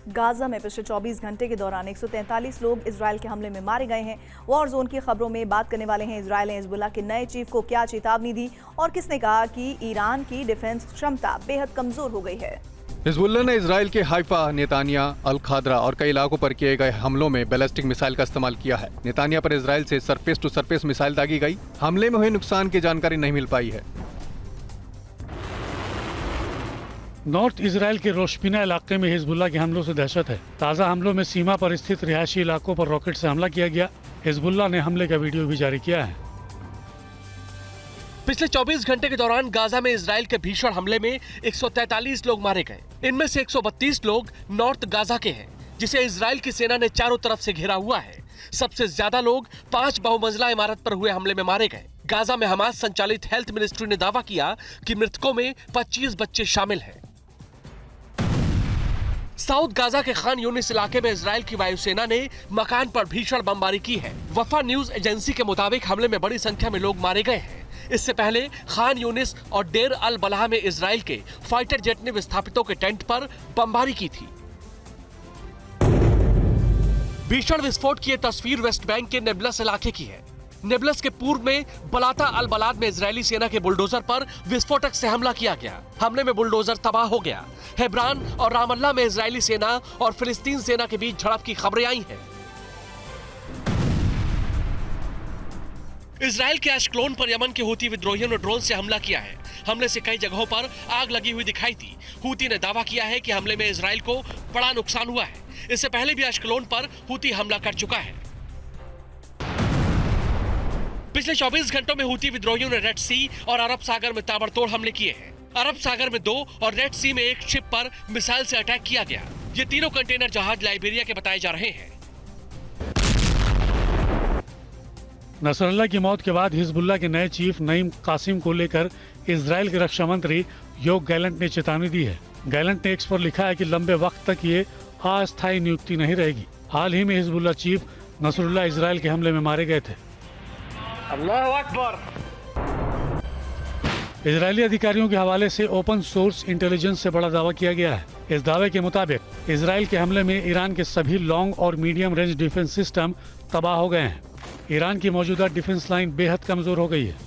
Gaza में पिछले 24 घंटे के दौरान 143 लोग इजराइल के हमले में मारे गए हैं। वॉर जोन की खबरों में बात करने वाले हैं इजराइल ने हिजबुल्लाह के नए चीफ को क्या चेतावनी दी और किसने कहा कि ईरान की डिफेंस क्षमता बेहद कमजोर हो गई है। हिजबुल्लाह ने इजराइल के हाइफा, नेतानिया, अल खादरा और कई इलाकों पर किए गए हमलों में बैलिस्टिक मिसाइल का इस्तेमाल किया है। नेतानिया पर इजराइल से सरफेस टू सरफेस मिसाइल दागी गई। हमले में हुए नुकसान की जानकारी नहीं मिल पाई है। नॉर्थ इजराइल के रोशपिना इलाके में हिजबुल्लाह के हमलों से दहशत है। ताज़ा हमलों में सीमा पर स्थित रिहायशी इलाकों पर रॉकेट से हमला किया गया। हिजबुल्लाह ने हमले का वीडियो भी जारी किया है। पिछले 24 घंटे के दौरान गाजा में इजराइल के भीषण हमले में 143 लोग मारे गए। इनमें से 132 लोग नॉर्थ गाजा के हैं, जिसे इजराइल की सेना ने चारों तरफ से घेरा हुआ है। सबसे ज्यादा लोग 5 बहुमंजिला इमारत पर हुए हमले में मारे गए। गाजा में हमास संचालित हेल्थ मिनिस्ट्री ने दावा किया कि मृतकों में 25 बच्चे शामिल हैं। साउथ गाजा के खान यूनिस इलाके में इजराइल की वायुसेना ने मकान पर भीषण बमबारी की है। वफा न्यूज एजेंसी के मुताबिक हमले में बड़ी संख्या में लोग मारे गए हैं। इससे पहले खान यूनिस और डेर अल बलाह में इजराइल के फाइटर जेट ने विस्थापितों के टेंट पर बमबारी की थी। भीषण विस्फोट की यह तस्वीर वेस्ट बैंक के नेबलस इलाके की है। नेबलस के पूर्व में बलाता अल बलाद में इजरायली सेना के बुलडोजर पर विस्फोटक से हमला किया गया। हमले में बुलडोजर तबाह हो गया। हेब्रान और रामल्ला में इजरायली सेना और फिलिस्तीन सेना के बीच झड़प की खबरें आई हैं। इजराइल के एशक्लोन पर यमन के हूती विद्रोहियों ने ड्रोन से हमला किया है। हमले से कई जगहों पर आग लगी हुई दिखाई थी। हूती ने दावा किया है कि हमले में इजराइल को बड़ा नुकसान हुआ है। इससे पहले भी एशक्लोन पर हूती हमला कर चुका है। पिछले 24 घंटों में हूती विद्रोहियों ने रेड सी और अरब सागर में ताबड़तोड़ हमले किए हैं। अरब सागर में 2 और रेड सी में एक शिप पर मिसाइल से अटैक किया गया। ये तीनों कंटेनर जहाज लाइबेरिया के बताए जा रहे हैं। नसरल्लाह की मौत के बाद हिजबुल्लाह के नए चीफ नईम कासिम को लेकर इजराइल के रक्षा मंत्री योव गैलेंट ने चेतावनी दी है। गैलेंट ने एक्स पर लिखा है कि लंबे वक्त तक ये अस्थायी नियुक्ति नहीं रहेगी। हाल ही में हिजबुल्लाह चीफ नसरुल्लाह इजराइल के हमले में मारे गए थे। अल्लाहु अकबर। इजरायली अधिकारियों के हवाले से ओपन सोर्स इंटेलिजेंस से बड़ा दावा किया गया है। इस दावे के मुताबिक इजराइल के हमले में ईरान के सभी लॉन्ग और मीडियम रेंज डिफेंस सिस्टम तबाह हो गए हैं। ईरान की मौजूदा डिफेंस लाइन बेहद कमजोर हो गई है।